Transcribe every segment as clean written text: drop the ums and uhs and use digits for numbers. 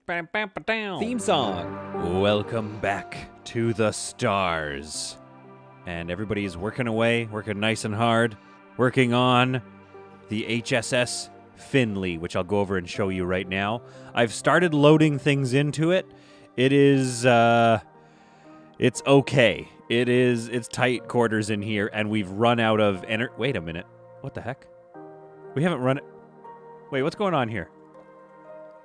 Theme song. Welcome back to the stars. And everybody's working away, working nice and hard, working on the HSS Finley, which I'll go over and show you right now. I've started loading things into it. It is, it's okay. It's tight quarters in here, and we've run out of energy. Wait a minute. What the heck? We haven't run it. Wait, what's going on here?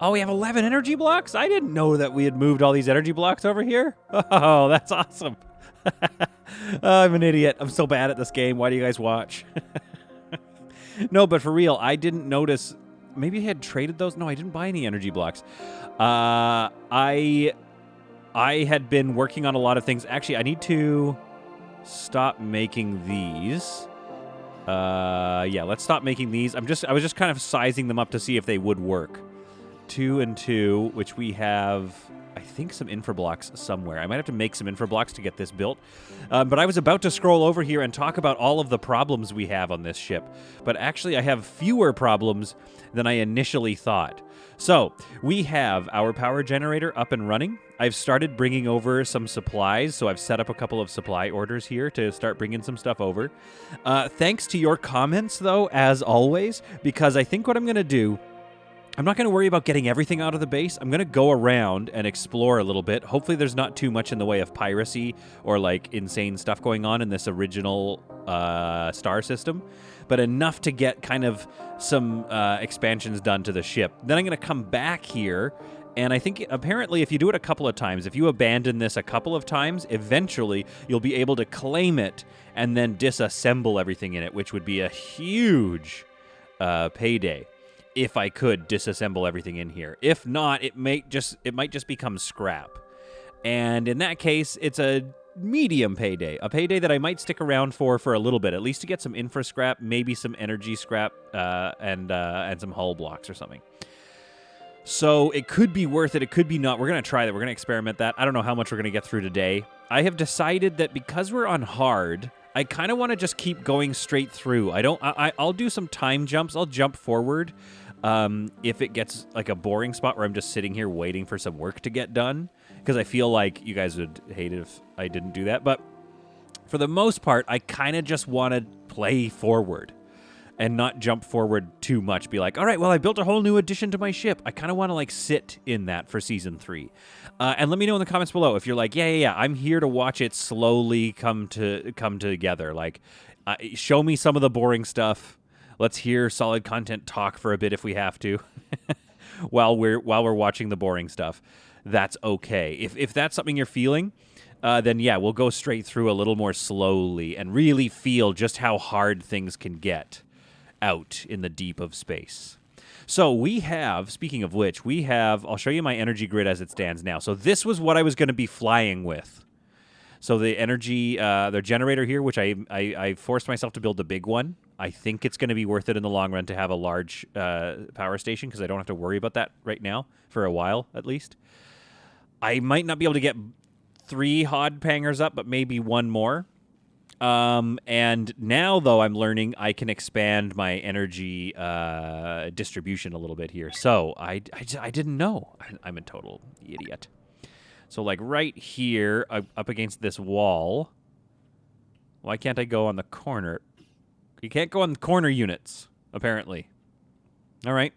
Oh, we have 11 energy blocks? I didn't know that we had moved all these energy blocks over here. Oh, that's awesome. I'm an idiot. I'm so bad at this game. Why do you guys watch? No, but for real, I didn't notice. Maybe I had traded those. No, I didn't buy any energy blocks. I had been working on a lot of things. Actually, I need to stop making these. Yeah, let's stop making these. I was just kind of sizing them up to see if they would work. 2 and 2, which we have, I think, some infra blocks somewhere. I might have to make some infra blocks to get this built. But I was about to scroll over here and talk about all of the problems we have on this ship. But actually, I have fewer problems than I initially thought. So, we have our power generator up and running. I've started bringing over some supplies, so I've set up a couple of supply orders here to start bringing some stuff over. Thanks to your comments, though, as always, because I think what I'm going to do, I'm not going to worry about getting everything out of the base. I'm going to go around and explore a little bit. Hopefully there's not too much in the way of piracy or like insane stuff going on in this original star system, but enough to get kind of some expansions done to the ship. Then I'm going to come back here, and I think apparently if you do it a couple of times, if you abandon this a couple of times, eventually you'll be able to claim it and then disassemble everything in it, which would be a huge payday. If I could disassemble everything in here. If not, it might just become scrap. And in that case, it's a medium payday. A payday that I might stick around for a little bit, at least to get some infra scrap, maybe some energy scrap, and some hull blocks or something. So it could be worth it. It could be not. We're going to try that. We're going to experiment that. I don't know how much we're going to get through today. I have decided that because we're on hard, I kind of want to just keep going straight through. I'll do some time jumps. I'll jump forward if it gets like a boring spot where I'm just sitting here waiting for some work to get done, because I feel like you guys would hate it if I didn't do that. But for the most part, I kind of just want to play forward and not jump forward too much. Be like, all right, well, I built a whole new addition to my ship. I kind of want to like sit in that for season 3. And let me know in the comments below if you're like, yeah, I'm here to watch it slowly come together. Like, show me some of the boring stuff. Let's hear solid content talk for a bit if we have to, while we're watching the boring stuff. That's okay. If that's something you're feeling, then yeah, we'll go straight through a little more slowly and really feel just how hard things can get out in the deep of space. So we have, speaking of which, I'll show you my energy grid as it stands now. So this was what I was going to be flying with. So the energy, the generator here, which I forced myself to build the big one. I think it's going to be worth it in the long run to have a large power station, because I don't have to worry about that right now for a while, at least. I might not be able to get 3 hod pangers up, but maybe 1 more. And now, though, I'm learning I can expand my energy distribution a little bit here. So I didn't know. I'm a total idiot. So, like, right here, up against this wall, why can't I go on the corner? You can't go on the corner units, apparently. All right,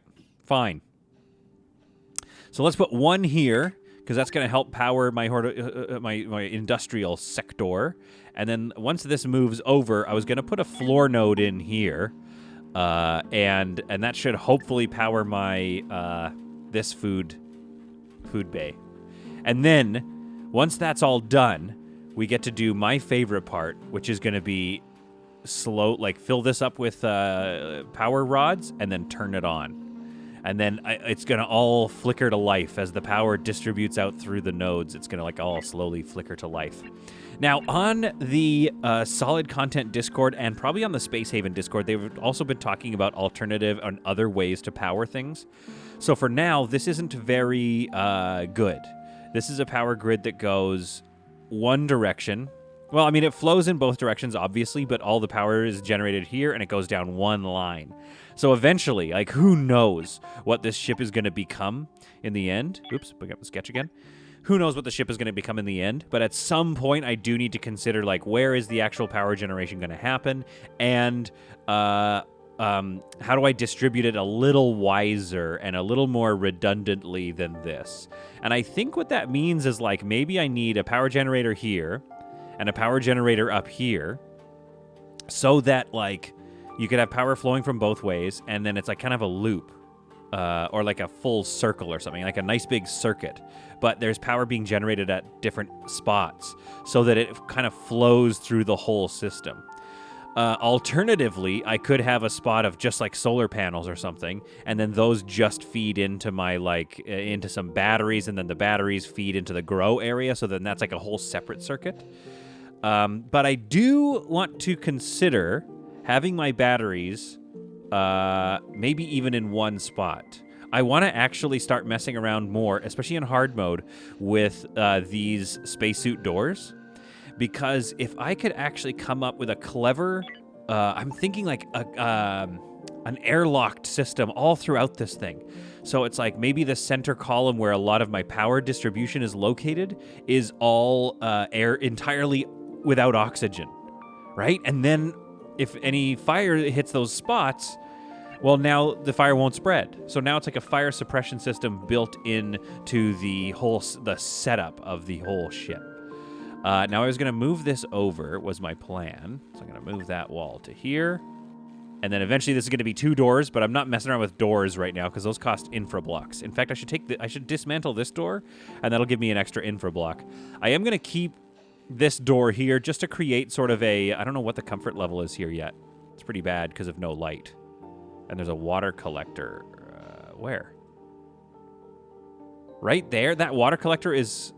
fine. So let's put 1 here, because that's going to help power my industrial sector. And then once this moves over, I was going to put a floor node in here, and that should hopefully power my this food bay. And then, once that's all done, we get to do my favorite part, which is going to be slow, like fill this up with power rods and then turn it on. And then it's going to all flicker to life as the power distributes out through the nodes. It's going to like all slowly flicker to life. Now, on the Solid Content Discord and probably on the Space Haven Discord, they've also been talking about alternative and other ways to power things. So for now, this isn't very good. This is a power grid that goes one direction, Well, I mean, it flows in both directions, obviously, but all the power is generated here, and it goes down one line. So eventually, like, who knows what this ship is going to become in the end? Oops, pick up the sketch again. Who knows what the ship is going to become in the end? But at some point, I do need to consider, like, where is the actual power generation going to happen? And how do I distribute it a little wiser and a little more redundantly than this? And I think what that means is, like, maybe I need a power generator here and a power generator up here so that, like, you could have power flowing from both ways, and then it's like kind of a loop or like a full circle or something, like a nice big circuit. But there's power being generated at different spots so that it kind of flows through the whole system. Alternatively, I could have a spot of just like solar panels or something, and then those just feed into my into some batteries, and then the batteries feed into the grow area, so then that's like a whole separate circuit. But I do want to consider having my batteries maybe even in one spot. I want to actually start messing around more, especially in hard mode, with these spacesuit doors. Because if I could actually come up with a clever, I'm thinking like an airlocked system all throughout this thing. So it's like maybe the center column where a lot of my power distribution is located is all air entirely without oxygen, right? And then if any fire hits those spots, well, now the fire won't spread. So now it's like a fire suppression system built into the setup of the whole ship. Now I was going to move this over, was my plan. So I'm going to move that wall to here. And then eventually this is going to be 2 doors, but I'm not messing around with doors right now because those cost infra blocks. In fact, I should dismantle this door, and that'll give me an extra infra block. I am going to keep this door here just to create sort of I don't know what the comfort level is here yet. It's pretty bad because of no light. And there's a water collector. Where? Right there? That water collector is...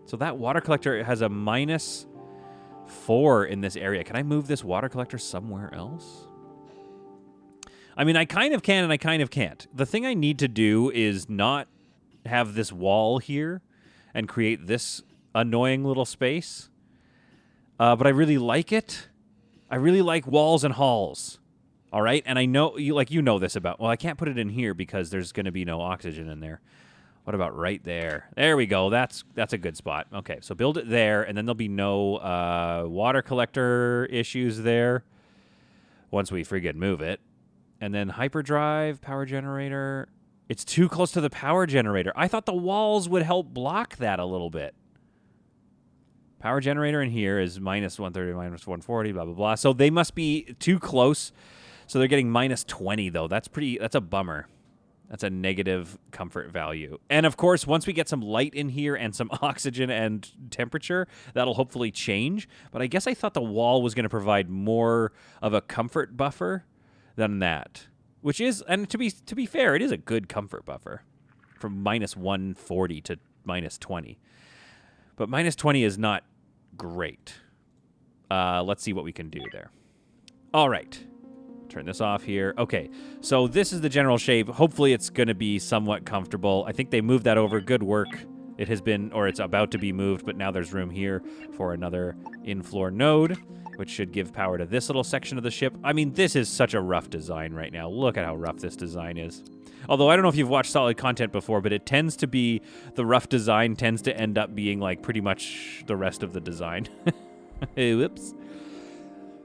So that water collector has a -4 in this area. Can I move this water collector somewhere else? I mean, I kind of can and I kind of can't. The thing I need to do is not have this wall here and create this annoying little space. But I really like it. I really like walls and halls. All right? And I know, you know this about... Well, I can't put it in here because there's going to be no oxygen in there. What about right there? There we go. That's a good spot. Okay, so build it there, and then there'll be no water collector issues there once we friggin' move it. And then hyperdrive, power generator. It's too close to the power generator. I thought the walls would help block that a little bit. Power generator in here is -130, -140, blah, blah, blah. So they must be too close. So they're getting -20, though. That's a bummer. That's a negative comfort value. And, of course, once we get some light in here and some oxygen and temperature, that'll hopefully change. But I guess I thought the wall was going to provide more of a comfort buffer than that. Which is, and to be fair, it is a good comfort buffer. From -140 to -20. But -20 is not great. Let's see what we can do there. All right. Turn this off here. Okay, so this is the general shape. Hopefully it's going to be somewhat comfortable. I think they moved that over. Good work. It has been, or it's about to be moved, but now there's room here for another in-floor node, which should give power to this little section of the ship. I mean, this is such a rough design right now. Look at how rough this design is. Although I don't know if you've watched Solid content before, but it tends to be, the rough design tends to end up being like pretty much the rest of the design. Whoops.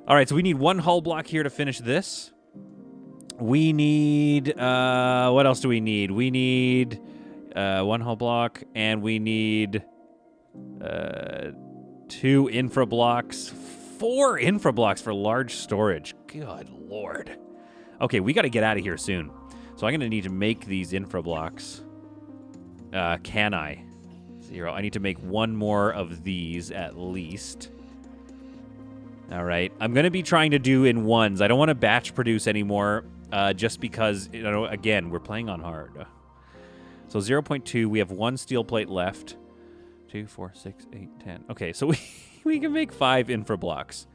All right, so we need 1 hull block here to finish this. We need, what else do we need? We need 1 hull block, and we need 2 infra blocks, 4 infra blocks for large storage. Good Lord. Okay, we got to get out of here soon. So I'm going to need to make these infra blocks. Can I? 0. I need to make 1 more of these at least. All right. I'm going to be trying to do in ones. I don't want to batch produce anymore just because, again, we're playing on hard. So 0.2, we have 1 steel plate left. 2, 4, 6, 8, 10. Okay, so we can make 5 infra blocks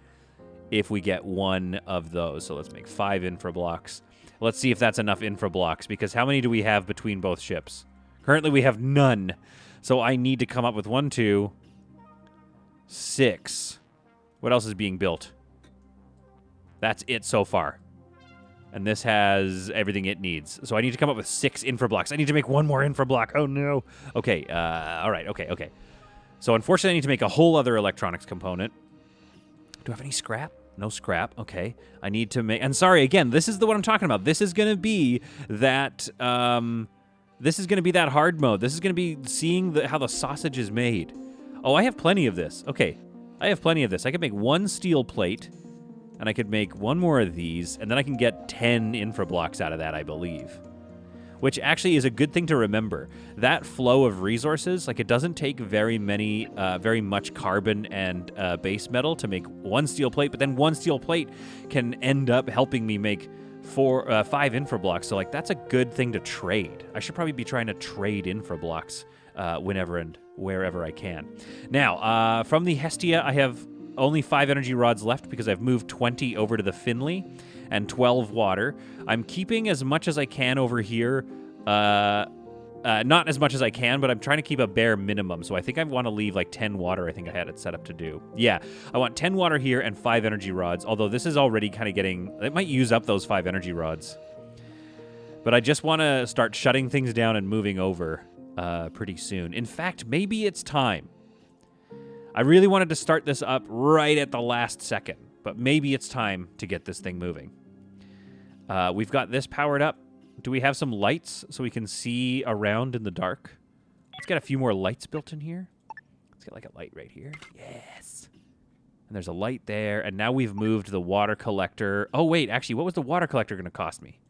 if we get 1 of those. So let's make 5 infra blocks. Let's see if that's enough infra blocks, because how many do we have between both ships? Currently, we have none. So I need to come up with 1, 2, 6. What else is being built? That's it so far. And this has everything it needs. So I need to come up with 6 infra blocks. I need to make 1 more infra block. Oh, no. Okay, all right, okay. So unfortunately, I need to make a whole other electronics component. Do I have any scrap? No scrap. Okay. I need to make... And sorry, again, this is the what I'm talking about. This is going to be that... this is going to be that hard mode. This is going to be seeing how the sausage is made. Oh, I have plenty of this. Okay. I have plenty of this. I could make 1 steel plate, and I could make 1 more of these, and then I can get 10 infra blocks out of that, I believe. Which actually is a good thing to remember. That flow of resources, like it doesn't take very much carbon and base metal to make 1 steel plate, but then 1 steel plate can end up helping me make 5 infra blocks. So like that's a good thing to trade. I should probably be trying to trade infra blocks whenever and wherever I can. Now, from the Hestia, I have only 5 energy rods left because I've moved 20 over to the Finley and 12 water. I'm keeping as much as I can over here. Not as much as I can, but I'm trying to keep a bare minimum. So I think I want to leave like 10 water. I think I had it set up to do. Yeah, I want 10 water here and 5 energy rods, although this is already kind of getting... It might use up those 5 energy rods. But I just want to start shutting things down and moving over pretty soon. In fact, maybe it's time. I really wanted to start this up right at the last second, but maybe it's time to get this thing moving. We've got this powered up. Do we have some lights so we can see around in the dark? Let's get a few more lights built in here. Let's get like a light right here. Yes. And there's a light there. And now we've moved the water collector. Oh, wait. Actually, what was the water collector going to cost me?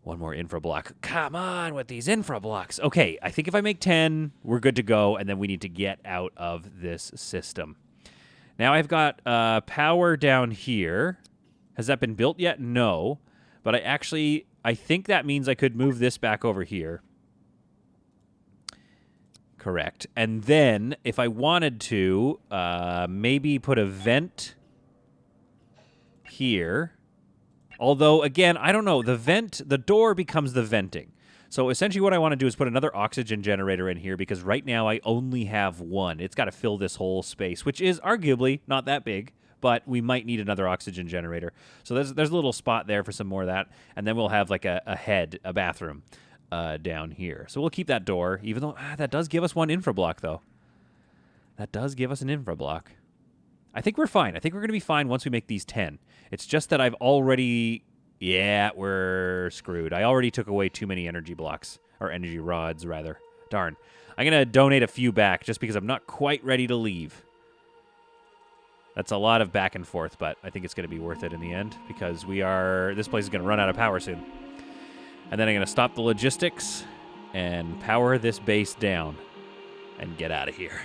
1 more infra block. Come on with these infra blocks. Okay, I think if I make 10, we're good to go. And then we need to get out of this system. Now I've got power down here. Has that been built yet? No. But I think that means I could move this back over here. Correct. And then, if I wanted to, maybe put a vent here. Although, again, I don't know. The door becomes the venting. So essentially what I want to do is put another oxygen generator in here because right now I only have 1. It's got to fill this whole space, which is arguably not that big. But we might need another oxygen generator. So there's a little spot there for some more of that. And then we'll have like a bathroom down here. So we'll keep that door, even though that does give us 1 infra block, though. That does give us an infra block. I think we're fine. I think we're going to be fine once we make these 10. It's just that I've already... Yeah, we're screwed. I already took away too many energy blocks. Or energy rods, rather. Darn. I'm going to donate a few back just because I'm not quite ready to leave. That's a lot of back and forth, but I think it's going to be worth it in the end because this place is going to run out of power soon. And then I'm going to stop the logistics and power this base down and get out of here.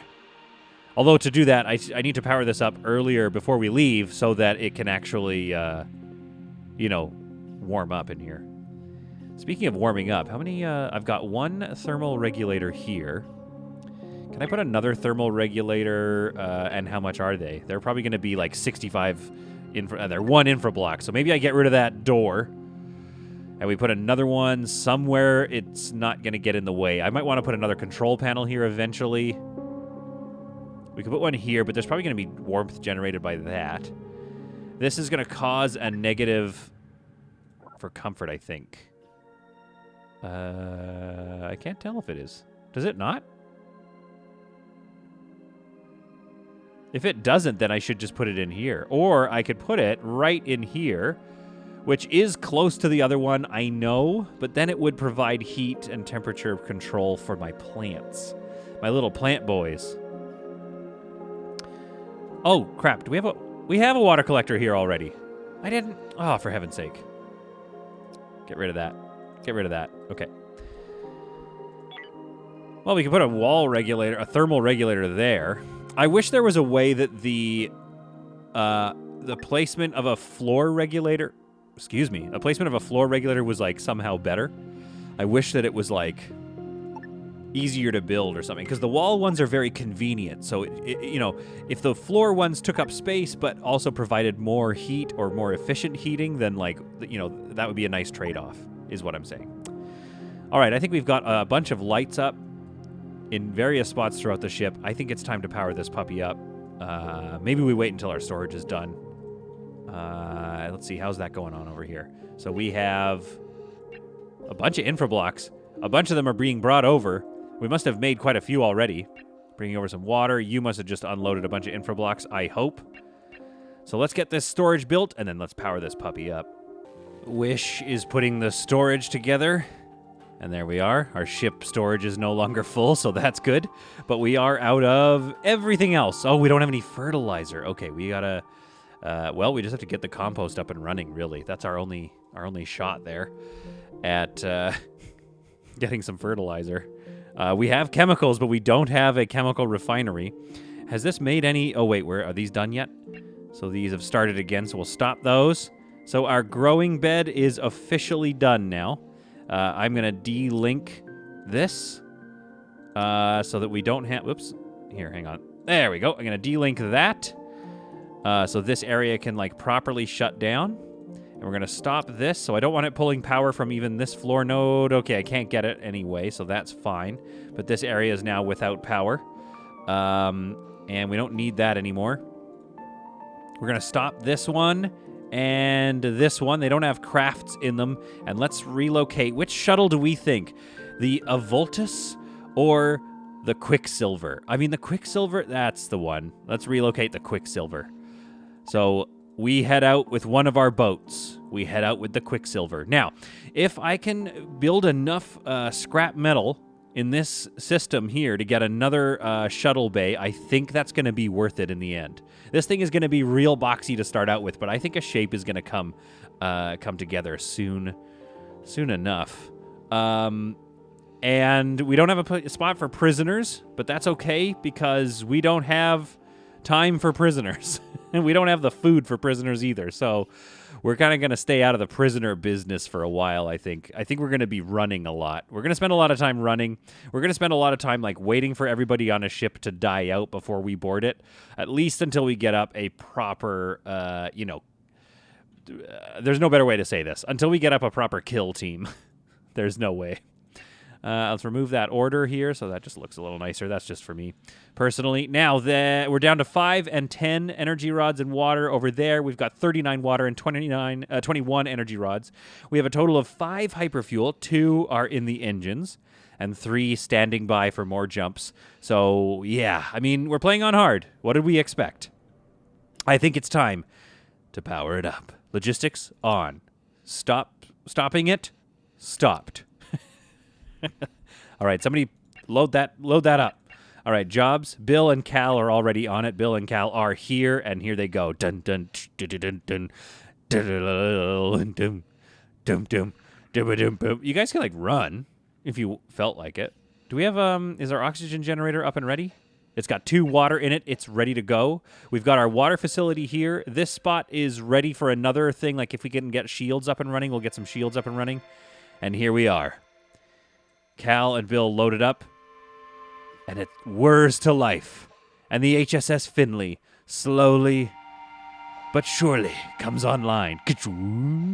Although to do that, I need to power this up earlier before we leave so that it can actually, warm up in here. Speaking of warming up, how many, I've got 1 thermal regulator here. Can I put another thermal regulator, and how much are they? They're probably going to be like 65 infra. They're 1 infra block, so maybe I get rid of that door, and we put another one somewhere it's not going to get in the way. I might want to put another control panel here eventually. We could put one here, but there's probably going to be warmth generated by that. This is going to cause a negative for comfort, I think. I can't tell if it is. Does it not? If it doesn't, then I should just put it in here. Or I could put it right in here, which is close to the other one, I know, but then it would provide heat and temperature control for my plants. My little plant boys. Oh, crap. Do we have a water collector here already? I didn't... Oh, for heaven's sake. Get rid of that. Get rid of that. Okay. Well, we can put a wall regulator, a thermal regulator there. I wish there was a way that the placement of a floor regulator, a placement of a floor regulator was like somehow better. I wish that it was like easier to build or something because the wall ones are very convenient. So if the floor ones took up space but also provided more heat or more efficient heating, then that would be a nice trade-off, is what I'm saying. All right, I think we've got a bunch of lights up. in various spots throughout the ship. I think it's time to power this puppy up. Maybe we wait until our storage is done. Let's see, how's that going on over here? So we have a bunch of infra blocks. A bunch of them are being brought over. We must have made quite a few already. Bringing over some water. You must have just unloaded a bunch of infra blocks, I hope. So let's get this storage built, and then let's power this puppy up. Wish is putting the storage together. And there we are. Our ship storage is no longer full, so that's good. But we are out of everything else. Oh, we don't have any fertilizer. Okay, we gotta... well, we just have to get the compost up and running, really. That's our only shot there at getting some fertilizer. We have chemicals, but we don't have a chemical refinery. Has this made any... Oh, wait, are these done yet? So these have started again, so we'll stop those. So our growing bed is officially done now. I'm going to de-link this so that we don't have... Whoops. Here, hang on. There we go. I'm going to de-link that so this area can, like, properly shut down. And we're going to stop this, so I don't want it pulling power from even this floor node. Okay, I can't get it anyway, so that's fine. But this area is now without power. And we don't need that anymore. We're going to stop this one and this one. They don't have crafts in them. And let's relocate. Which shuttle do we think? The Avoltus or the Quicksilver? I mean, the Quicksilver, that's the one. Let's relocate the Quicksilver. So we head out with one of our boats. We head out with the Quicksilver. Now, if I can build enough scrap metal in this system here to get another shuttle bay, I think that's going to be worth it in the end. This thing is going to be real boxy to start out with, but I think a shape is going to come together soon enough. And we don't have a spot for prisoners, but that's okay because we don't have time for prisoners. And we don't have the food for prisoners either, so we're kind of going to stay out of the prisoner business for a while, I think. I think we're going to be running a lot. We're going to spend a lot of time running. We're going to spend a lot of time, like, waiting for everybody on a ship to die out before we board it, at least until we get up a proper, there's no better way to say this. Until we get up a proper kill team. There's no way. Let's remove that order here, so that just looks a little nicer. That's just for me, personally. Now, we're down to 5 and 10 energy rods and water over there. We've got 39 water and 21 energy rods. We have a total of 5 hyperfuel. 2 are in the engines, and 3 standing by for more jumps. So, yeah, I mean, we're playing on hard. What did we expect? I think it's time to power it up. Logistics on. Stopping it. Stopped. All right, somebody load that up. All right, jobs. Bill and Cal are already on it. Bill and Cal are here, and here they go. Dun dun dun dun dun dun dun dun dun. You guys can, like, run if you felt like it. Do we have is our oxygen generator up and ready? It's got 2 water in it. It's ready to go. We've got our water facility here. This spot is ready for another thing. Like, if we can get shields up and running, we'll get some shields up and running. And here we are. Cal and Bill loaded up, and it whirs to life. And the HSS Finley slowly but surely comes online.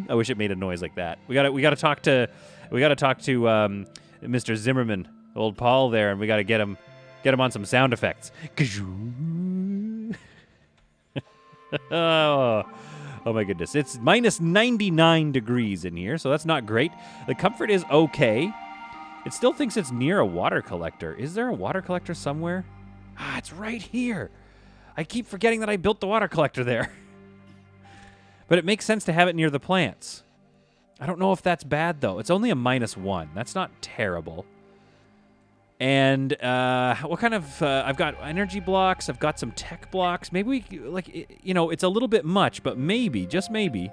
I wish it made a noise like that. We gotta talk to Mr. Zimmerman, old Paul there, and we gotta get him on some sound effects. Oh my goodness. It's minus 99 degrees in here, so that's not great. The comfort is okay. It still thinks it's near a water collector. Is there a water collector somewhere? Ah, it's right here. I keep forgetting that I built the water collector there. But it makes sense to have it near the plants. I don't know if that's bad, though. It's only a -1. That's not terrible. And what kind of... I've got energy blocks. I've got some tech blocks. Maybe we... it's a little bit much, but maybe, just maybe...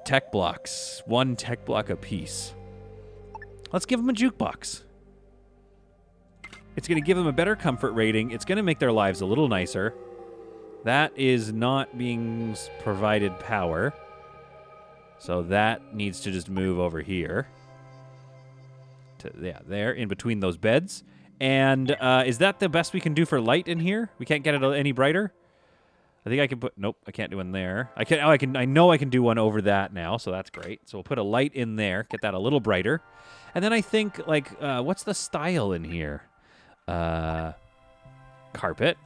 Tech blocks. 1 tech block apiece. Let's give them a jukebox. It's going to give them a better comfort rating. It's going to make their lives a little nicer. That is not being provided power. So that needs to just move over here. There, in between those beds. And is that the best we can do for light in here? We can't get it any brighter? I think I can put... Nope, I can't do one there. I can. Oh, I can. I know I can do one over that now, so that's great. So we'll put a light in there, get that a little brighter. And then I think, like, what's the style in here? Carpet.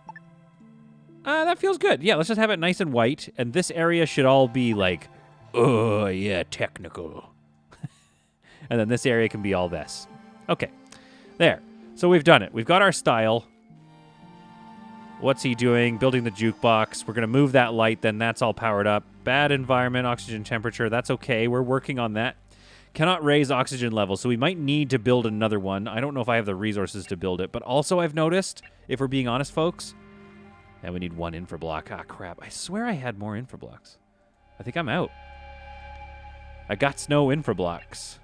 That feels good. Yeah, let's just have it nice and white. And this area should all be like, oh, yeah, technical. And then this area can be all this. Okay. There. So we've done it. We've got our style. What's he doing? Building the jukebox. We're going to move that light, then that's all powered up. Bad environment, oxygen temperature. That's okay. We're working on that. Cannot raise oxygen levels, so we might need to build another one. I don't know if I have the resources to build it, but also I've noticed, if we're being honest, folks, and we need one infra block. Ah, crap. I swear I had more infra blocks. I think I'm out. I got no infra blocks.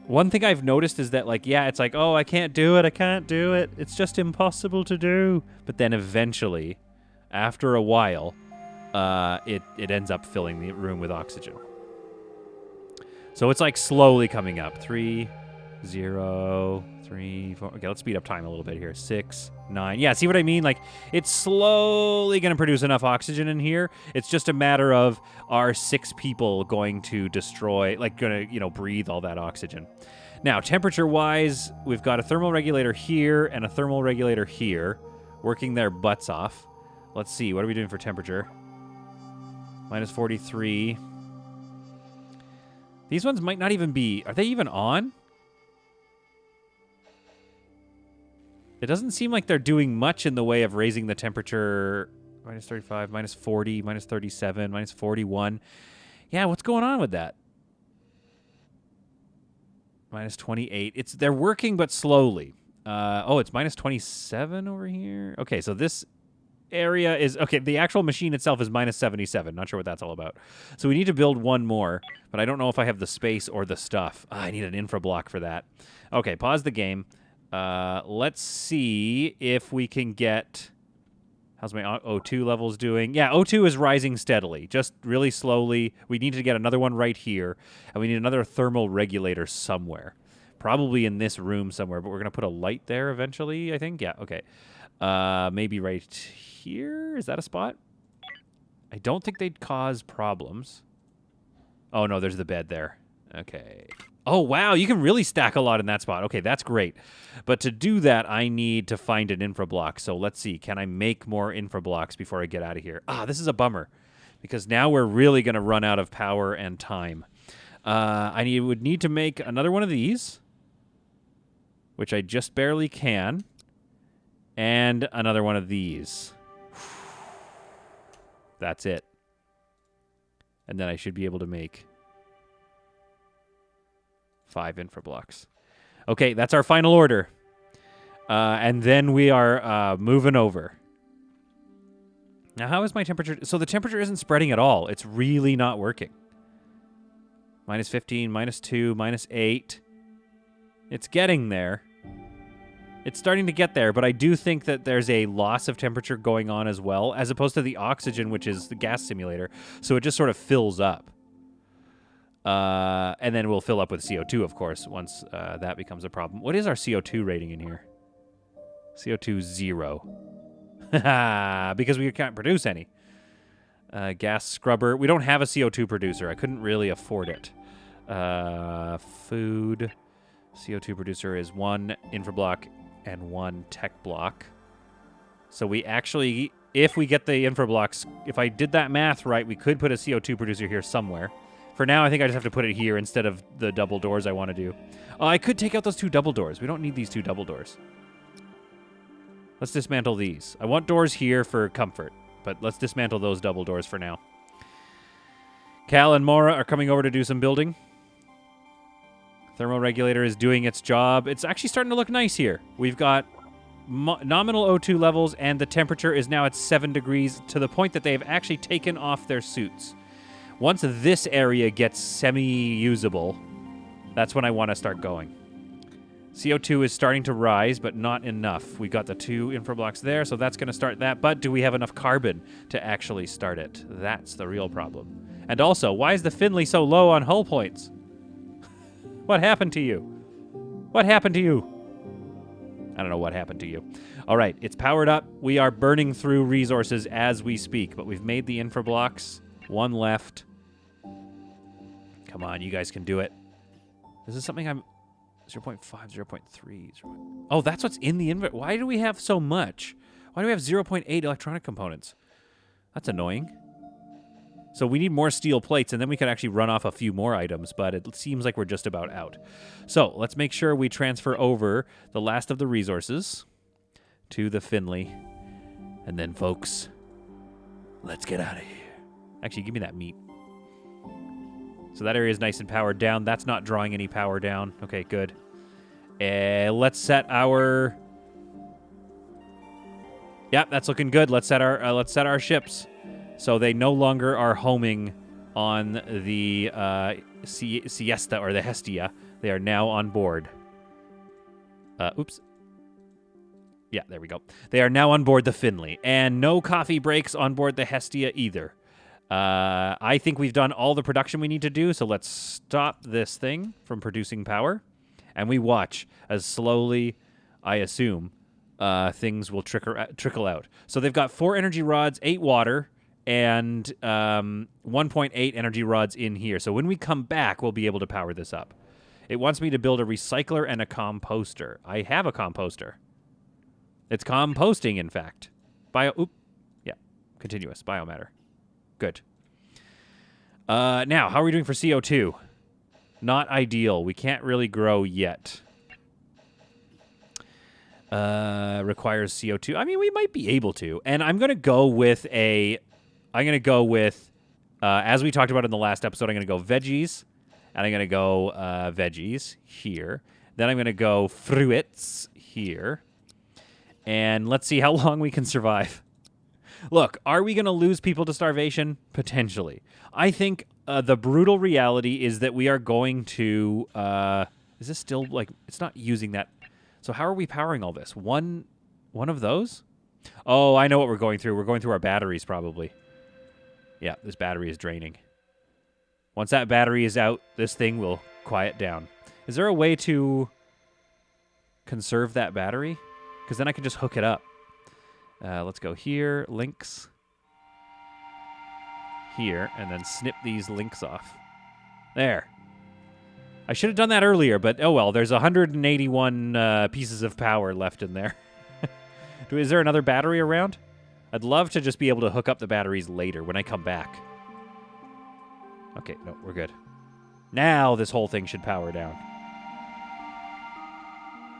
One thing I've noticed is that, like, yeah, it's like, oh, I can't do it. I can't do it. It's just impossible to do. But then eventually, after a while, it ends up filling the room with oxygen. So it's like slowly coming up. 3, 0, 3, 4. Okay, let's speed up time a little bit here. 6, 9. Yeah, see what I mean? Like, it's slowly going to produce enough oxygen in here. It's just a matter of, are 6 people going to destroy, like, going to, you know, breathe all that oxygen. Now, temperature-wise, we've got a thermal regulator here and a thermal regulator here, working their butts off. Let's see, what are we doing for temperature? Minus 43. These ones might not even be... Are they even on? It doesn't seem like they're doing much in the way of raising the temperature. Minus 35, minus 40, minus 37, minus 41. Yeah, what's going on with that? Minus 28. They're working, but slowly. Oh, it's minus 27 over here. Okay, so this area is... Okay, the actual machine itself is minus 77. Not sure what that's all about. So we need to build one more, but I don't know if I have the space or the stuff. I need an infra block for that. Okay, pause the game. Let's see if we can get... How's my O2 levels doing? Yeah, O2 is rising steadily, just really slowly. We need to get another one right here, and we need another thermal regulator somewhere. Probably in this room somewhere, but we're going to put a light there eventually, I think. Yeah, okay. Maybe right here? Is that a spot? I don't think they'd cause problems. Oh, no, there's the bed there. Okay. Oh, wow, you can really stack a lot in that spot. Okay, that's great. But to do that, I need to find an infra block. So let's see. Can I make more infra blocks before I get out of here? Ah, this is a bummer, because now we're really going to run out of power and time. I would need to make another one of these, which I just barely can, and another one of these. That's it. And then I should be able to make 5 infra blocks. Okay, that's our final order. And then we are moving over. Now, how is my temperature? So the temperature isn't spreading at all. It's really not working. Minus 15, minus 2, minus 8. It's getting there. It's starting to get there, but I do think that there's a loss of temperature going on as well, as opposed to the oxygen, which is the gas simulator. So it just sort of fills up. And then we'll fill up with CO2, of course, once that becomes a problem. What is our CO2 rating in here? CO2 0. Because we can't produce any. Gas scrubber. We don't have a CO2 producer. I couldn't really afford it. Food. CO2 producer is 1 infra block and 1 tech block. So we actually, if we get the infra blocks, if I did that math right, we could put a CO2 producer here somewhere. For now, I think I just have to put it here instead of the double doors I want to do. Oh, I could take out those 2 double doors. We don't need these 2 double doors. Let's dismantle these. I want doors here for comfort, but let's dismantle those double doors for now. Cal and Mora are coming over to do some building. Thermal regulator is doing its job. It's actually starting to look nice here. We've got nominal O2 levels, and the temperature is now at 7 degrees, to the point that they've actually taken off their suits. Once this area gets semi-usable, that's when I want to start going. CO2 is starting to rise, but not enough. We got the 2 infra blocks there, so that's going to start that. But do we have enough carbon to actually start it? That's the real problem. And also, why is the Finley so low on hull points? What happened to you? What happened to you? I don't know what happened to you. All right, it's powered up. We are burning through resources as we speak, but we've made the infra blocks. One left. Come on, you guys can do it. This is something I'm... 0.5, 0.3. Oh, that's what's in the inventory. Why do we have so much? Why do we have 0.8 electronic components? That's annoying. So we need more steel plates, and then we can actually run off a few more items, but it seems like we're just about out. So let's make sure we transfer over the last of the resources to the Finley. And then, folks, let's get out of here. Actually, give me that meat. So that area is nice and powered down. That's not drawing any power down. Okay, good. Let's set our... Yep, that's looking good. Let's set our ships. So they no longer are homing on the Siesta or the Hestia. They are now on board. Oops. Yeah, there we go. They are now on board the Finley. And no coffee breaks on board the Hestia either. I think we've done all the production we need to do, so let's stop this thing from producing power. And we watch as slowly, I assume, things will trickle out. So they've got 4 energy rods, 8 water, and 1.8 energy rods in here. So when we come back, we'll be able to power this up. It wants me to build a recycler and a composter. I have a composter. It's composting, in fact. Continuous biomatter. Good. Now, how are we doing for CO2? Not ideal. We can't really grow yet. Requires CO2. I mean, we might be able to. And I'm going to go with as we talked about in the last episode, I'm going to go veggies. And I'm going to go veggies here. Then I'm going to go fruits here. And let's see how long we can survive. Look, are we going to lose people to starvation? Potentially. I think the brutal reality is that we are going to... is this still, like... It's not using that... So how are we powering all this? One of those? Oh, I know what we're going through. We're going through our batteries, probably. Yeah, this battery is draining. Once that battery is out, this thing will quiet down. Is there a way to conserve that battery? Because then I can just hook it up. Let's go here, links. Here, and then snip these links off. There. I should have done that earlier, but oh well. There's 181 pieces of power left in there. Is there another battery around? I'd love to just be able to hook up the batteries later when I come back. Okay, no, we're good. Now this whole thing should power down.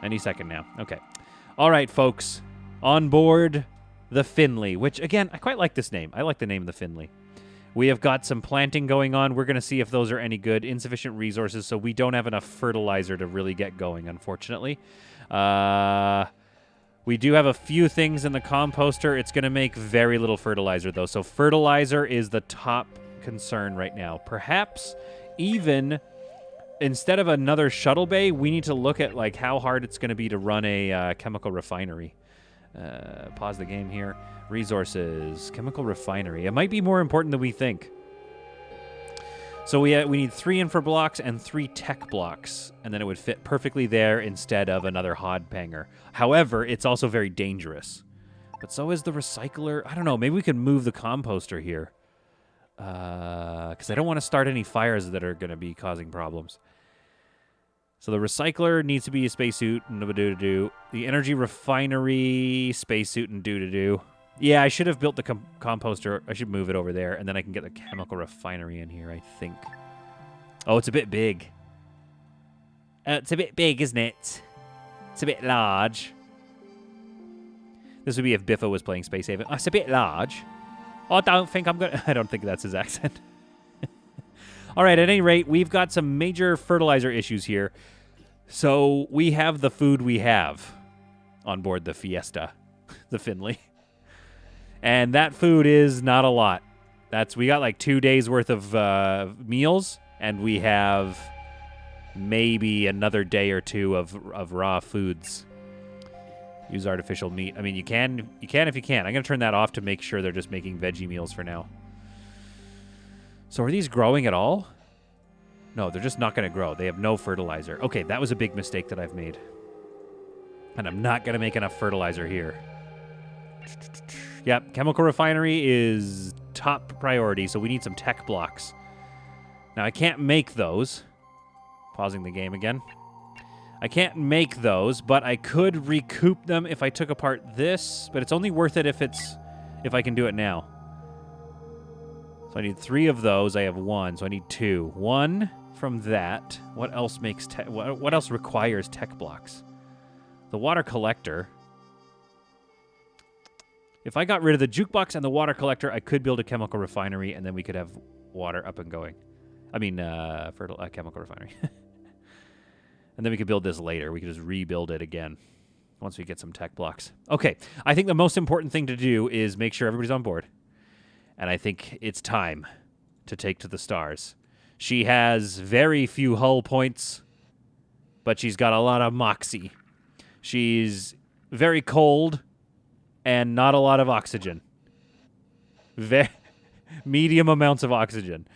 Any second now. Okay. All right, folks. On board the Finley, which, again, I quite like this name. I like the name of the Finley. We have got some planting going on. We're going to see if those are any good. Insufficient resources, so we don't have enough fertilizer to really get going, unfortunately. We do have a few things in the composter. It's going to make very little fertilizer, though. So fertilizer is the top concern right now. Perhaps even... instead of another shuttle bay, we need to look at like how hard it's going to be to run a chemical refinery. Pause the game here. Resources, chemical refinery. It might be more important than we think. So we need 3 infra blocks and 3 tech blocks, and then it would fit perfectly there instead of another hod panger. However, it's also very dangerous. But so is the recycler. I don't know. Maybe we could move the composter here. Because I don't want to start any fires that are going to be causing problems. So the recycler needs to be a spacesuit and do-do-do. The energy refinery, spacesuit and do-do-do. Yeah, I should have built the composter. I should move it over there, and then I can get the chemical refinery in here, I think. Oh, it's a bit big. It's a bit big, isn't it? It's a bit large. This would be if Biffo was playing Space Haven. Oh, it's a bit large. I don't think that's his accent. All right, at any rate, we've got some major fertilizer issues here. So we have the food we have on board the Fiesta, the Finley. And that food is not a lot. We got like 2 days worth of meals, and we have maybe another day or two of raw foods. Use artificial meat. I mean, you can if you can. I'm going to turn that off to make sure they're just making veggie meals for now. So are these growing at all? No, they're just not going to grow. They have no fertilizer. Okay, that was a big mistake that I've made. And I'm not going to make enough fertilizer here. Yep, chemical refinery is top priority, so we need some tech blocks. Now, I can't make those. Pausing the game again. I can't make those, but I could recoup them if I took apart this, but it's only worth it if I can do it now. So I need 3 of those. I have 1, so I need 2. 1 from that. What else makes what else requires tech blocks? The water collector. If I got rid of the jukebox and the water collector, I could build a chemical refinery, and then we could have water up and going. I mean, chemical refinery. And then we could build this later. We could just rebuild it again once we get some tech blocks. Okay, I think the most important thing to do is make sure everybody's on board. And I think it's time to take to the stars. She has very few hull points, but she's got a lot of moxie. She's very cold and not a lot of oxygen. Medium amounts of oxygen.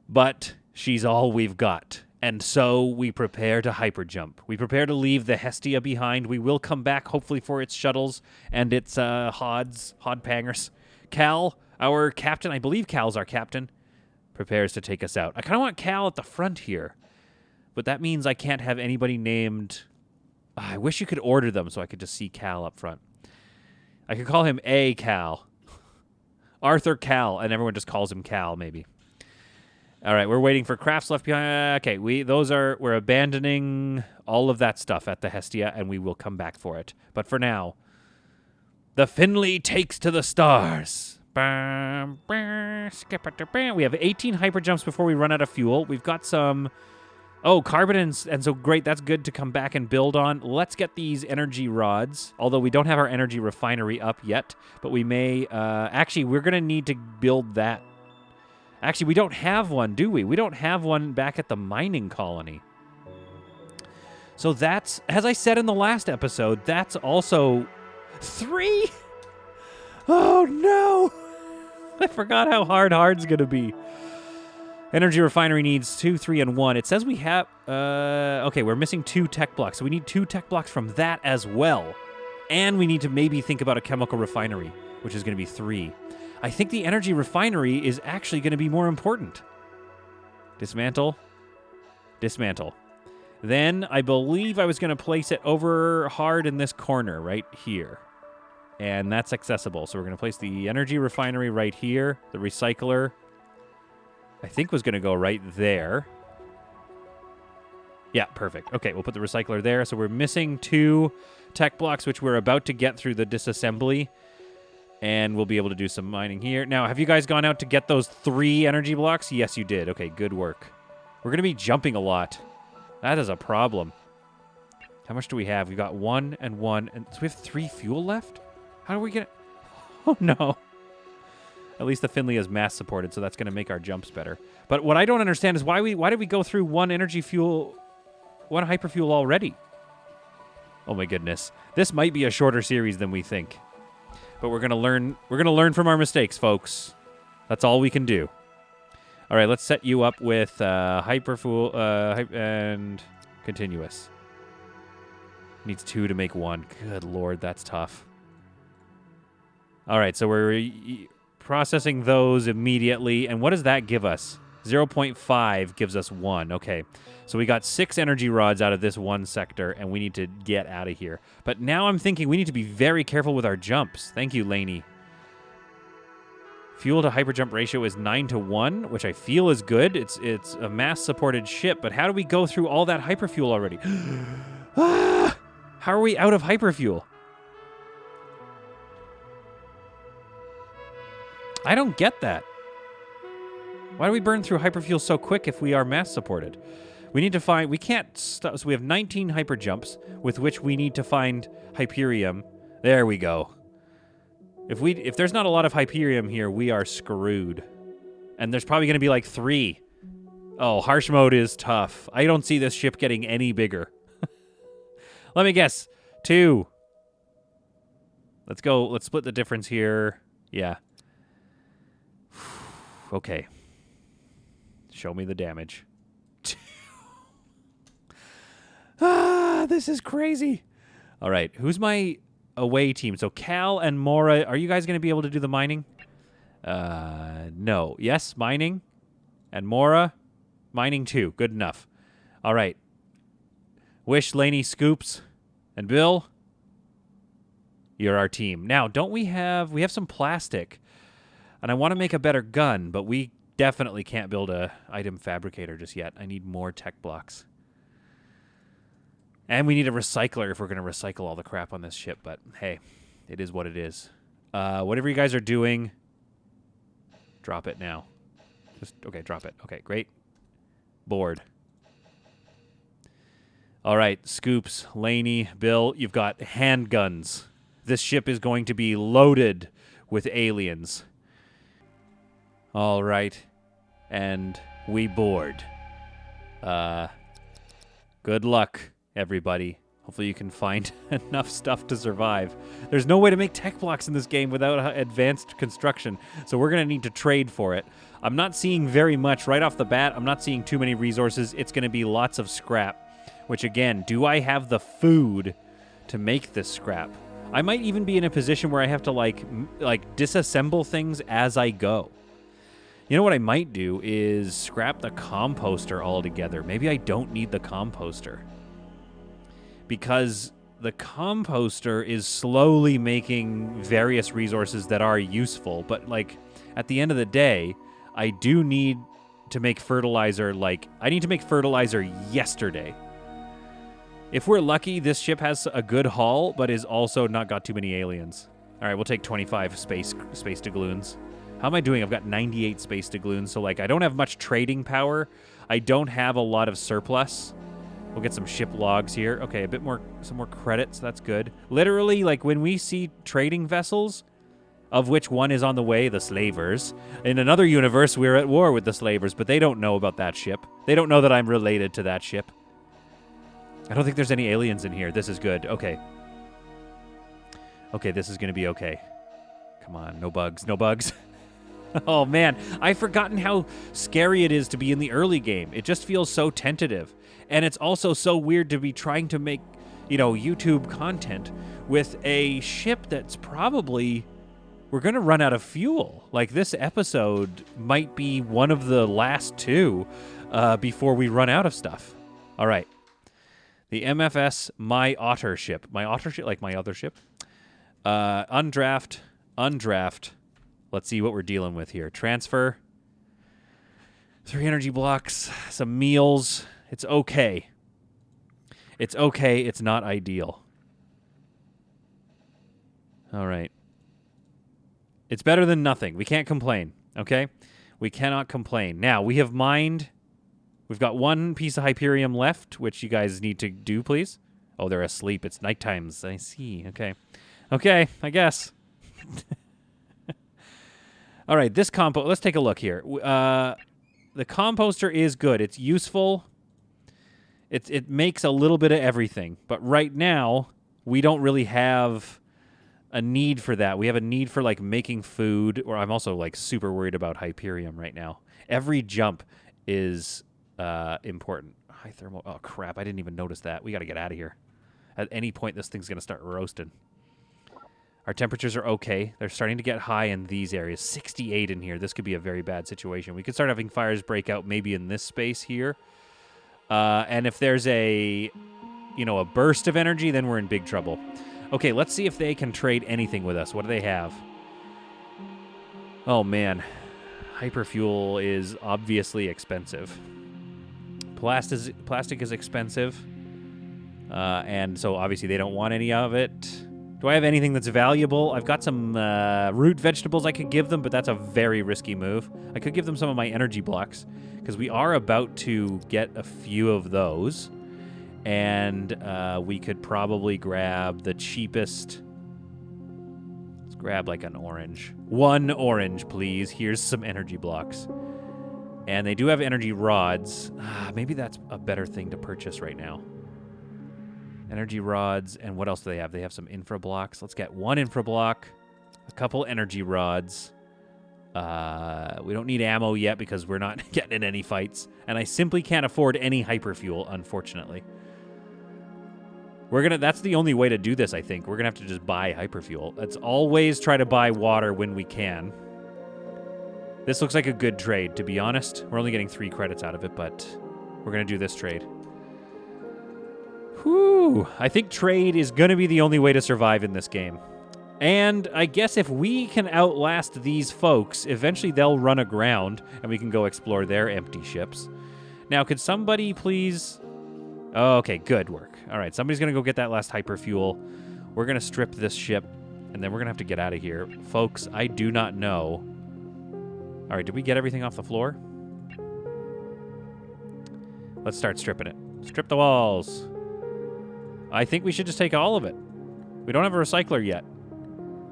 But she's all we've got. And so we prepare to hyperjump. We prepare to leave the Hestia behind. We will come back, hopefully, for its shuttles and its Hodpangers. Cal, our captain, I believe Cal's our captain, prepares to take us out. I kind of want Cal at the front here. But that means I can't have anybody named... I wish you could order them so I could just see Cal up front. I could call him A. Cal. Arthur Cal, and everyone just calls him Cal, maybe. All right, we're waiting for crafts left behind. Okay, we're abandoning all of that stuff at the Hestia, and we will come back for it. But for now, the Finley takes to the stars. We have 18 hyperjumps before we run out of fuel. We've got some... Oh, carbon, and so great. That's good to come back and build on. Let's get these energy rods, although we don't have our energy refinery up yet, but we may... actually, we're going to need to build that. Actually, we don't have one, do we? We don't have one back at the mining colony. So that's, as I said in the last episode, that's also 3? Oh, no. I forgot how hard's going to be. Energy refinery needs 2, 3, and 1. It says we have... okay, we're missing 2 tech blocks. So we need 2 tech blocks from that as well. And we need to maybe think about a chemical refinery, which is going to be 3. I think the energy refinery is actually going to be more important. Dismantle. Dismantle. Then I believe I was going to place it over hard in this corner right here. And that's accessible. So we're going to place the energy refinery right here. The recycler, I think, was going to go right there. Yeah, perfect. Okay, we'll put the recycler there. So we're missing 2 tech blocks, which we're about to get through the disassembly. And we'll be able to do some mining here. Now, have you guys gone out to get those 3 energy blocks? Yes, you did. Okay, good work. We're going to be jumping a lot. That is a problem. How much do we have? We've got 1 and 1. And so we have 3 fuel left? How do we get it? Oh, no. At least the Finley is mass supported, so that's going to make our jumps better. But what I don't understand is why did we go through 1 energy fuel, 1 hyperfuel already? Oh, my goodness. This might be a shorter series than we think. But we're gonna learn from our mistakes, folks. That's all we can do. All right, let's set you up with hyperfuel and continuous. Needs 2 to make 1. Good lord, that's tough. All right, so we're processing those immediately. And what does that give us? 0.5 gives us 1. Okay, so we got 6 energy rods out of this 1 sector, and we need to get out of here. But now I'm thinking we need to be very careful with our jumps. Thank you, Laney. Fuel to hyperjump ratio is 9-1, which I feel is good. It's a mass-supported ship, but how do we go through all that hyperfuel already? Ah! How are we out of hyperfuel? I don't get that. Why do we burn through hyperfuel so quick if we are mass supported? We need to find... We can't... So we have 19 hyperjumps with which we need to find Hyperium. There we go. If there's not a lot of Hyperium here, we are screwed. And there's probably going to be like 3. Oh, harsh mode is tough. I don't see this ship getting any bigger. Let me guess. 2. Let's go. Let's split the difference here. Yeah. Okay. Show me the damage. Ah, this is crazy. All right, who's my away team? So Cal and Mora, are you guys going to be able to do the mining? No. Yes, mining. And Mora, mining too. Good enough. All right. Wish, Laney, Scoops, and Bill, you're our team. Now, don't we have some plastic, and I want to make a better gun, but we definitely can't build a item fabricator just yet. I need more tech blocks. And we need a recycler if we're going to recycle all the crap on this ship, but hey, it is what it is. Whatever you guys are doing, drop it now. Okay, drop it. Okay, great. Board. All right, Scoops, Laney, Bill, you've got handguns. This ship is going to be loaded with aliens. All right, and we board. Good luck, everybody. Hopefully you can find enough stuff to survive. There's no way to make tech blocks in this game without advanced construction, so we're going to need to trade for it. I'm not seeing very much right off the bat. I'm not seeing too many resources. It's going to be lots of scrap. Which, again, do I have the food to make this scrap? I might even be in a position where I have to, like disassemble things as I go. You know what I might do is scrap the composter altogether. Maybe I don't need the composter. Because the composter is slowly making various resources that are useful. But, like, at the end of the day, I do need to make fertilizer, I need to make fertilizer yesterday. If we're lucky, this ship has a good haul, but is also not got too many aliens. All right, we'll take 25 space doubloons. How am I doing? I've got 98 space doubloons, so, I don't have much trading power. I don't have a lot of surplus. We'll get some ship logs here. Okay, some more credits. That's good. Literally, when we see trading vessels, of which one is on the way, the slavers. In another universe, we're at war with the slavers, but they don't know about that ship. They don't know that I'm related to that ship. I don't think there's any aliens in here. This is good. Okay. Okay, this is going to be okay. Come on, no bugs, no bugs. Oh, man, I've forgotten how scary it is to be in the early game. It just feels so tentative. And it's also so weird to be trying to make, YouTube content with a ship that's probably... We're going to run out of fuel. This episode might be one of the last two before we run out of stuff. All right. The MFS My Otter ship. My Otter ship, like my other ship. Undraft. Let's see what we're dealing with here. Transfer. 3 energy blocks. Some meals. It's okay. It's okay. It's not ideal. All right. It's better than nothing. We can't complain, okay? We cannot complain. Now, we have mined... We've got one piece of Hyperium left, which you guys need to do, please. Oh, they're asleep. It's night times. I see. Okay. Okay, I guess. All right, this let's take a look here. The composter is good. It's useful. It makes a little bit of everything. But right now, we don't really have a need for that. We have a need for, making food. Or I'm also, super worried about Hyperium right now. Every jump is... important. High thermal. Oh, crap. I didn't even notice that. We got to get out of here. At any point, this thing's going to start roasting. Our temperatures are okay. They're starting to get high in these areas. 68 in here. This could be a very bad situation. We could start having fires break out maybe in this space here. And if there's a burst of energy, then we're in big trouble. Okay, let's see if they can trade anything with us. What do they have? Oh, man. Hyperfuel is obviously expensive. Plastic is expensive, and so obviously they don't want any of it. Do I have anything that's valuable? I've got some root vegetables I could give them, but that's a very risky move. I could give them some of my energy blocks, because we are about to get a few of those, and we could probably grab the cheapest... Let's grab an orange. 1 orange, please. Here's some energy blocks. And they do have energy rods. Maybe that's a better thing to purchase right now. Energy rods. And what else do they have? They have some infra blocks. Let's get 1 infra block. A couple energy rods. We don't need ammo yet because we're not getting in any fights. And I simply can't afford any hyperfuel, unfortunately. That's the only way to do this, I think. We're gonna have to just buy hyperfuel. Let's always try to buy water when we can. This looks like a good trade, to be honest. We're only getting 3 credits out of it, but we're gonna do this trade. Whew. I think trade is gonna be the only way to survive in this game. And I guess if we can outlast these folks, eventually they'll run aground and we can go explore their empty ships. Now, could somebody please... Oh, okay, good work. All right, somebody's going to go get that last hyperfuel. We're going to strip this ship, and then we're going to have to get out of here. Folks, I do not know. All right, did we get everything off the floor? Let's start stripping it. Strip the walls. I think we should just take all of it. We don't have a recycler yet,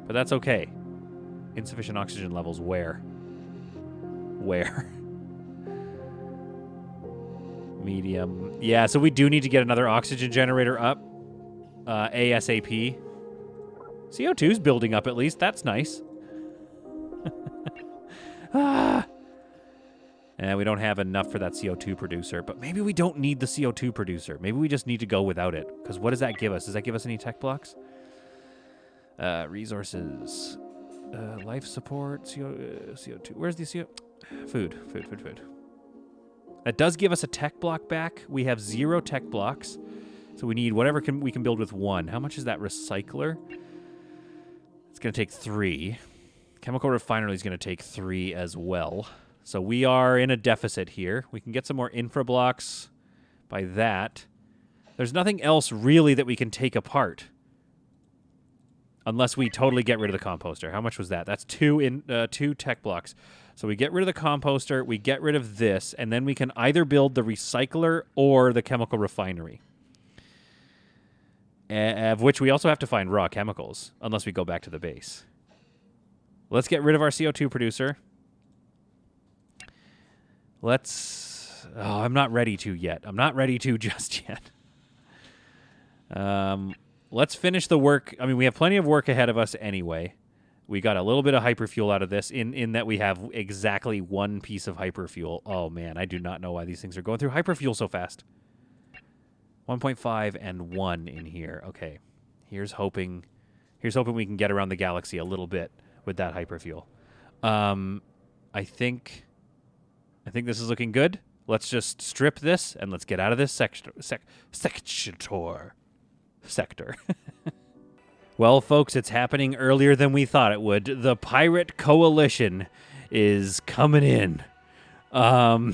but that's okay. Insufficient oxygen levels where? Where? Medium. Yeah, so we do need to get another oxygen generator up. ASAP. CO2's building up at least. That's nice. And we don't have enough for that CO2 producer, but maybe we don't need the CO2 producer. Maybe we just need to go without it. Because what does that give us? Does that give us any tech blocks? Resources. Life support. CO2. Where's the CO? Food. That does give us a tech block back. We have 0 tech blocks. So we need whatever we can build with 1. How much is that recycler? It's going to take 3. Chemical refinery is going to take 3 as well. So we are in a deficit here. We can get some more infra blocks by that. There's nothing else really that we can take apart. Unless we totally get rid of the composter. How much was that? That's 2 tech blocks. So we get rid of the composter, we get rid of this, and then we can either build the recycler or the chemical refinery. Of which we also have to find raw chemicals, unless we go back to the base. Let's get rid of our CO2 producer. Let's... Oh, I'm not ready to yet. I'm not ready to just yet. Let's finish the work. I mean, we have plenty of work ahead of us anyway. We got a little bit of hyperfuel out of this in that we have exactly 1 piece of hyperfuel. Oh, man, I do not know why these things are going through hyperfuel so fast. 1.5 and 1 in here. Okay, here's hoping we can get around the galaxy a little bit with that hyperfuel. I think this is looking good. Let's just strip this and let's get out of this sector. Well, folks, it's happening earlier than we thought it would. The pirate coalition is coming in. Now,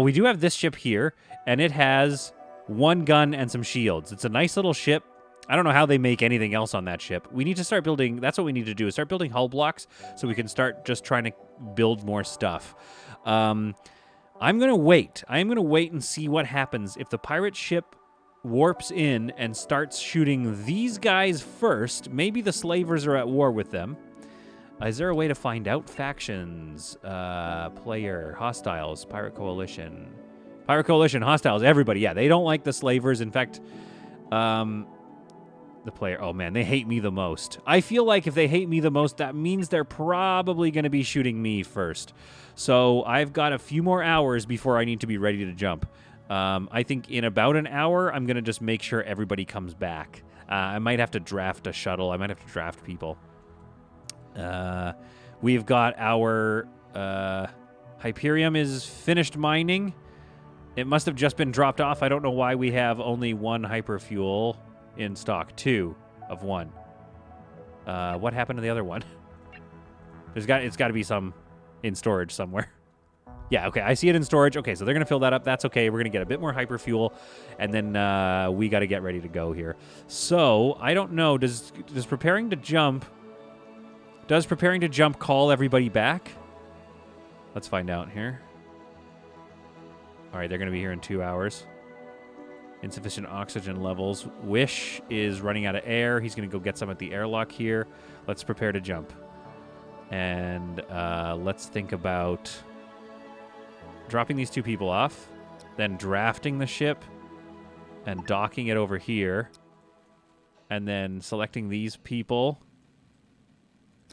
we do have this ship here, and it has 1 gun and some shields. It's a nice little ship. I don't know how they make anything else on that ship. We need to start building... That's what we need to do, is start building hull blocks so we can start just trying to build more stuff. I'm going to wait. I'm going to wait and see what happens if the pirate ship warps in and starts shooting these guys first. Maybe the slavers are at war with them. Is there a way to find out? Factions, player, hostiles, pirate coalition. Pirate coalition, hostiles, everybody. Yeah, they don't like the slavers. In fact, the player, oh man, they hate me the most. I feel like if they hate me the most, that means they're probably going to be shooting me first. So I've got a few more hours before I need to be ready to jump. I think in about an hour, I'm going to just make sure everybody comes back. I might have to draft a shuttle. I might have to draft people. We've got our Hyperium is finished mining. It must have just been dropped off. I don't know why we have only 1 hyperfuel in stock. 2 of 1. What happened to the other one? It's got to be some in storage somewhere. Yeah, okay, I see it in storage. Okay, so they're going to fill that up. That's okay. We're going to get a bit more hyperfuel, and then we got to get ready to go here. So, I don't know. Does preparing to jump call everybody back? Let's find out here. All right, they're going to be here in 2 hours. Insufficient oxygen levels. Wish is running out of air. He's going to go get some at the airlock here. Let's prepare to jump. And let's think about dropping these 2 people off, then drafting the ship and docking it over here, and then selecting these people,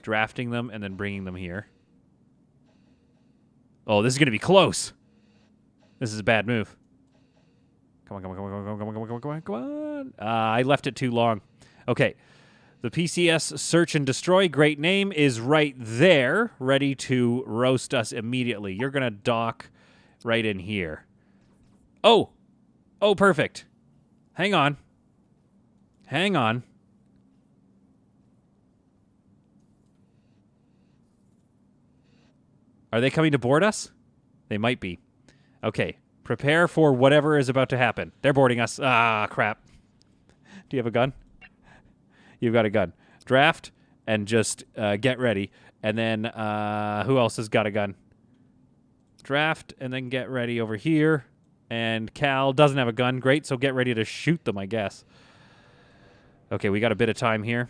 drafting them, and then bringing them here. Oh, this is going to be close. This is a bad move. Come on, come on, come on, come on, come on, come on, come on, come on. I left it too long. Okay. The PCS Search and Destroy, great name, is right there, ready to roast us immediately. You're going to dock right in here. Oh! Oh, perfect. Hang on. Hang on. Are they coming to board us? They might be. Okay. Prepare for whatever is about to happen. They're boarding us. Ah, crap. Do you have a gun? You've got a gun. Draft and just get ready. And then who else has got a gun? Draft and then get ready over here. And Cal doesn't have a gun. Great, so get ready to shoot them, I guess. Okay, we got a bit of time here.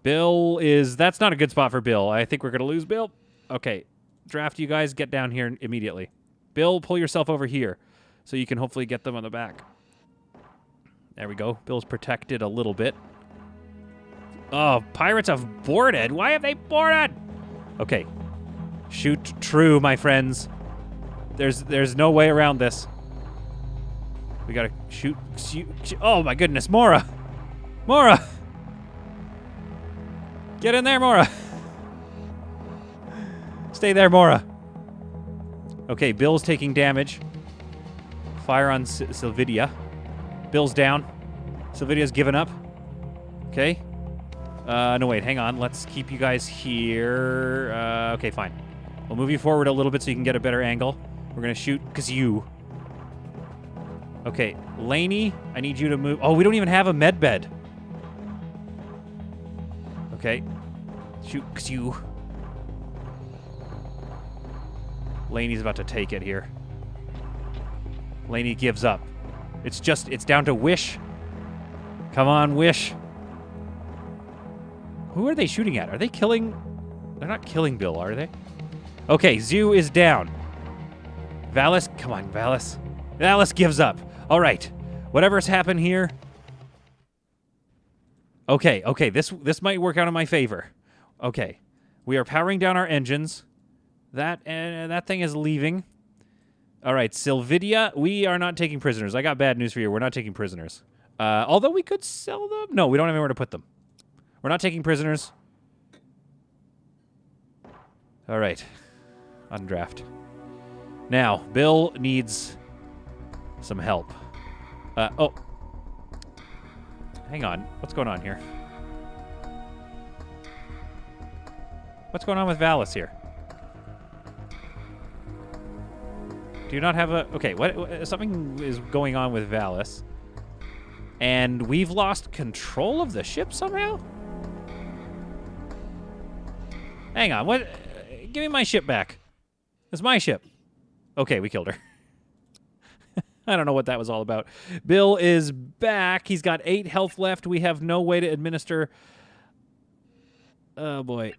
Bill is... That's not a good spot for Bill. I think we're going to lose Bill. Okay, Draft, you guys get down here immediately. Bill, pull yourself over here so you can hopefully get them on the back. There we go. Bill's protected a little bit. Oh, pirates have boarded. Why have they boarded? Okay. Shoot true, my friends. There's no way around this. We gotta shoot. Oh, my goodness. Mora. Mora. Get in there, Mora. Stay there, Mora. Okay, Bill's taking damage. Fire on Sylvidia. Bill's down. Sylvidia's given up. Okay. No, wait, hang on. Let's keep you guys here. Okay, fine. We'll move you forward a little bit so you can get a better angle. We're going to shoot because you. Okay, Laney, I need you to move. Oh, we don't even have a med bed. Okay. Shoot because you. Laney's about to take it here. Laney gives up. It's down to Wish. Come on, Wish. Who are they shooting at? Are they killing... They're not killing Bill, are they? Okay, Zoo is down. Valis, come on, Valis. Valis gives up. All right. Whatever's happened here... Okay, this might work out in my favor. Okay. We are powering down our engines. That thing is leaving. All right, Sylvidia, we are not taking prisoners. I got bad news for you. We're not taking prisoners. Although we could sell them. No, we don't have anywhere to put them. We're not taking prisoners. All right. Undraft. Now, Bill needs some help. Oh. Hang on. What's going on here? What's going on with Valis here? Do you not have a... Okay, what something is going on with Valis. And we've lost control of the ship somehow? Hang on, what? Give me my ship back. It's my ship. Okay, we killed her. I don't know what that was all about. Bill is back. He's got 8 health left. We have no way to administer... Oh, boy.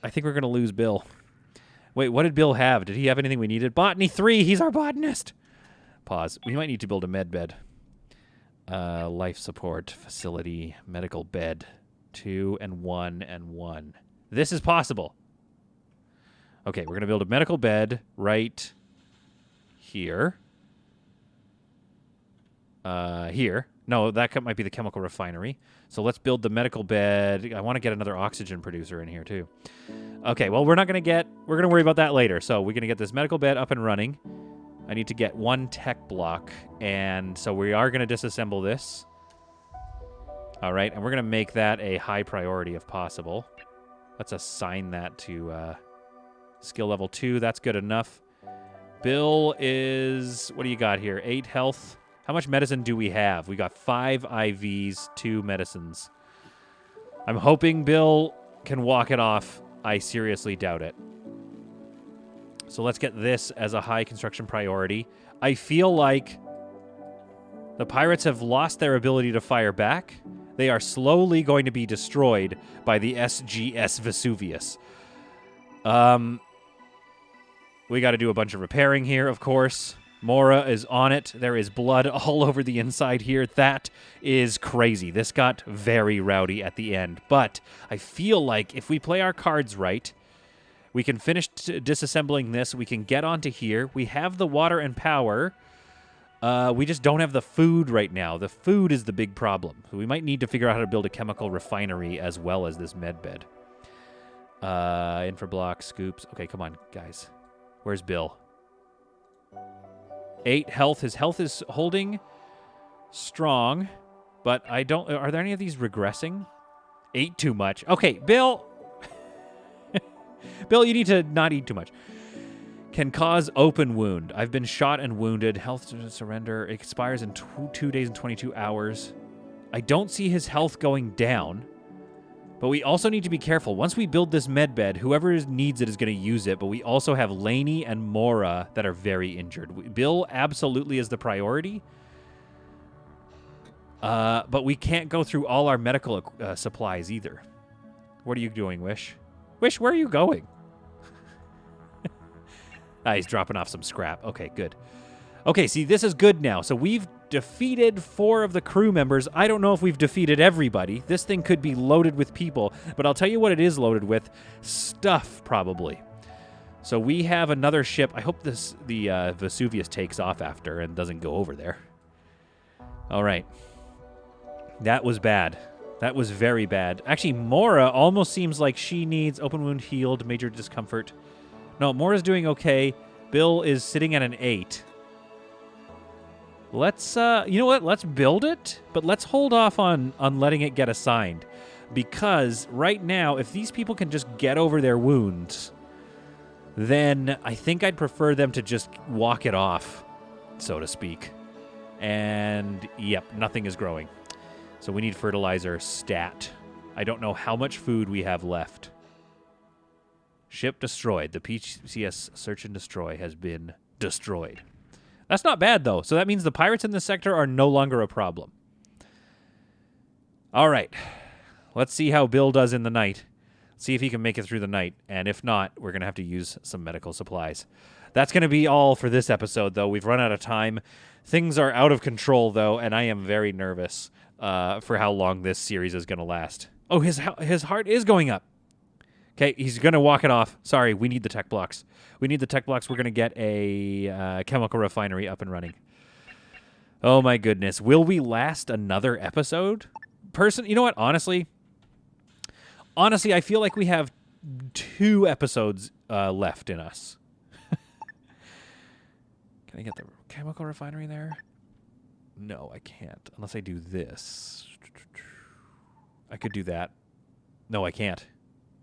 I think we're going to lose Bill. Wait, what did Bill have? Did he have anything we needed? Botany 3. He's our botanist. Pause. We might need to build a med bed. Life support facility, medical bed. 2 and 1 and 1. This is possible. Okay, we're going to build a medical bed right here. Here. No, that might be the chemical refinery. So let's build the medical bed. I want to get another oxygen producer in here, too. Okay, well, we're going to worry about that later. So we're going to get this medical bed up and running. I need to get 1 tech block. And so we are going to disassemble this. All right, and we're going to make that a high priority if possible. Let's assign that to skill level 2. That's good enough. Bill is... What do you got here? 8 health. How much medicine do we have? We got 5 IVs, 2 medicines. I'm hoping Bill can walk it off. I seriously doubt it. So let's get this as a high construction priority. I feel like the pirates have lost their ability to fire back. They are slowly going to be destroyed by the SGS Vesuvius. We got to do a bunch of repairing here, of course. Mora is on it. There is blood all over the inside here. That is crazy. This got very rowdy at the end. But I feel like if we play our cards right, we can finish disassembling this. We can get onto here. We have the water and power. We just don't have the food right now. The food is the big problem. So we might need to figure out how to build a chemical refinery as well as this med bed. Infra block, scoops. Okay, come on, guys. Where's Bill? 8 health. His health is holding strong, but I don't... Are there any of these regressing? 8 too much. Okay, Bill. Bill, you need to not eat too much. Can cause open wound. I've been shot and wounded. Health to surrender. It expires in 2 days and 22 hours. I don't see his health going down. But we also need to be careful. Once we build this med bed, whoever needs it is going to use it. But we also have Laney and Mora that are very injured. Bill absolutely is the priority. But we can't go through all our medical supplies either. What are you doing, Wish? Wish, where are you going? He's dropping off some scrap. Okay, good. Okay, see, this is good now. So we've defeated 4 of the crew members. I don't know if we've defeated everybody. This thing could be loaded with people, but I'll tell you what it is loaded with. Stuff, probably. So we have another ship. I hope the Vesuvius takes off after and doesn't go over there. All right. That was bad. That was very bad. Actually, Mora almost seems like she needs open wound healed, major discomfort. No, Mora's doing okay. Bill is sitting at an 8. Let's, you know what? Let's build it, but let's hold off on letting it get assigned. Because right now, if these people can just get over their wounds, then I think I'd prefer them to just walk it off, so to speak. And, yep, nothing is growing. So we need fertilizer stat. I don't know how much food we have left. Ship destroyed. The PCS search and destroy has been destroyed. That's not bad, though. So that means the pirates in this sector are no longer a problem. All right. Let's see how Bill does in the night. See if he can make it through the night. And if not, we're going to have to use some medical supplies. That's going to be all for this episode, though. We've run out of time. Things are out of control, though, and I am very nervous for how long this series is going to last. Oh, his heart is going up. Okay, he's going to walk it off. Sorry, we need the tech blocks. We need the tech blocks. We're going to get a chemical refinery up and running. Oh, my goodness. Will we last another episode? You know what? Honestly, I feel like we have 2 episodes left in us. Can I get the chemical refinery there? No, I can't. Unless I do this. I could do that. No, I can't.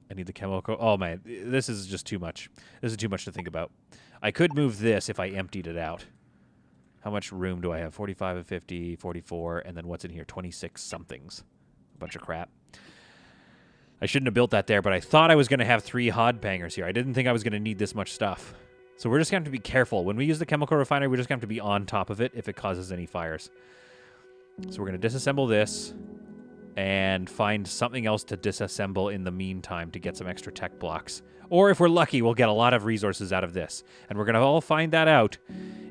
I need the chemical. Oh, man. This is just too much. This is too much to think about. I could move this if I emptied it out. How much room do I have? 45 and 50, 44, and then what's in here? 26 somethings. A bunch of crap. I shouldn't have built that there, but I thought I was going to have 3 hod bangers here. I didn't think I was going to need this much stuff. So we're just going to have to be careful. When we use the chemical refinery, we're just going to have to be on top of it if it causes any fires. So we're going to disassemble this and find something else to disassemble in the meantime to get some extra tech blocks. Or if we're lucky, we'll get a lot of resources out of this. And we're going to all find that out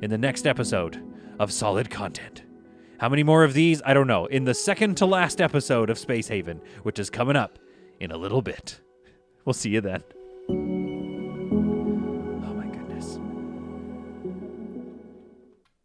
in the next episode of Solid Content. How many more of these? I don't know. In the second to last episode of Space Haven, which is coming up in a little bit. We'll see you then.